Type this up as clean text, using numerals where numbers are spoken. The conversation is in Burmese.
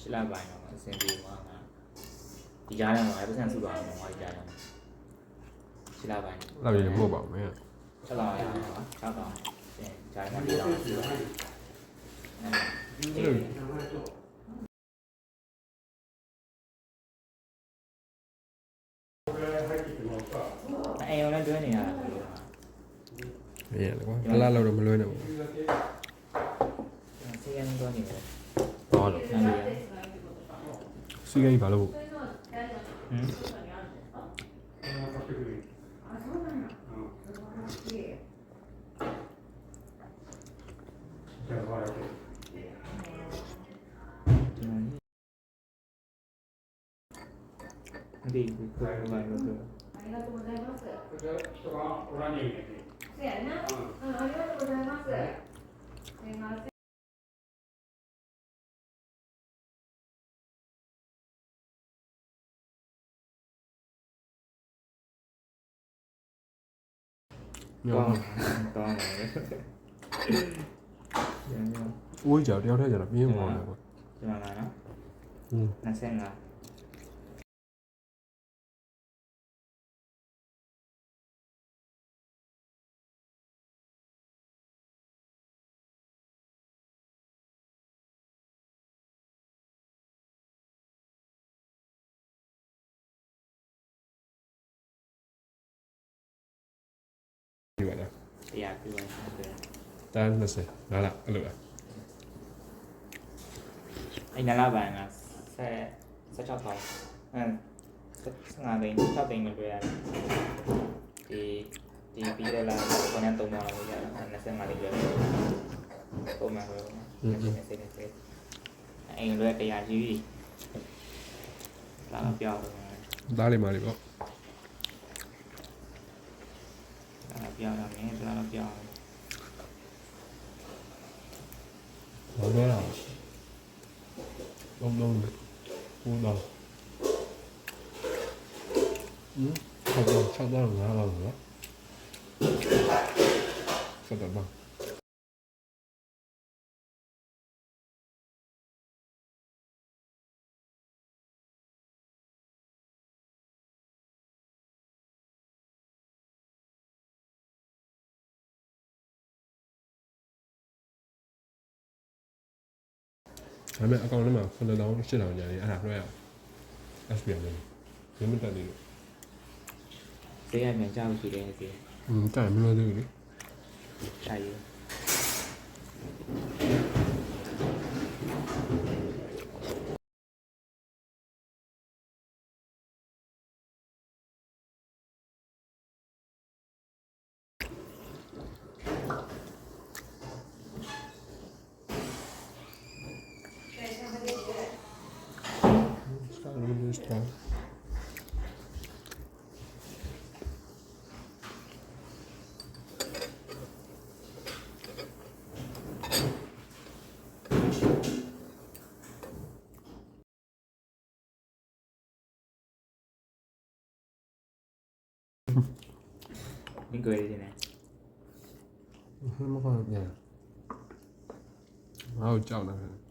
ရှစ်လပိုင်းတော့အဆင်ပြေမှာငါဒီကြားထဲမှာပတ်စံစုသွားအောင်ငါဒီကြားထဲမှာရှစ်လပိုင်းလောက်ရင်ပို့ပါဦးမင်း6လောက်ရအောင်ပါ6လောက်ကြားထဲမှာ4လောက်ရှိပါအဲ့အိမ်ရောလည်းတွဲနေရတာလို့ပါမရလေကွာဘလာလောက်တော့မလွဲနဲ့ဘူးစီရင်တော့နေတယ်ဟုတ်လို့စီကိဘာလို့ဒီကိုဘာလို့လဲありがとうございます。人がおらんねんね。そうやな。ありがとうございます。すみません。တော့ဝေးကြတယောက်တည်းကြတော့ပြင်းသွားတယ်ကွာဒီမှာလားနော်25ဒီပါလားတရားပြပါမယ်တန်း20နားလားအဲ့လိုလားအဲ့နားလာပိုင်းက16ပေါင်15သိန်း6သိန်းနဲ့တွေ့ရတယ်ဒီပြီးတော့လာခေါင်းနဲ့3ပေါင်လောက်ရတယ်25သိန်းတွေ့ပုံမှန်ပဲစိတ်နဲ့စိတ်အိမ်လွယ်တရားကြီးလာပြောင်းသားလေးမလေးပေါ့ပြောင်းရမယ်ပြောင်းပြောင်းဘာလဲလားလုံးလုံးဟိုတော့6တော့ငါးပါဘူးနော်ဆက်တော့ပါဒါပေမဲ့အကောင့်ထဲမှာ9000 8000ညာနေအဲ့ဒါလွှဲရအောင် SPM လေးရင်းမတက်သေးလို့ဈေးရမြန်ကြောက်ရှိတယ်ဈေးတိုင်မလို့သေးဘူးလေတိုင်ရ你过来的呢？မဟုတ်ဘူးပြန်ငါ့ကိုကြောက်နေတယ်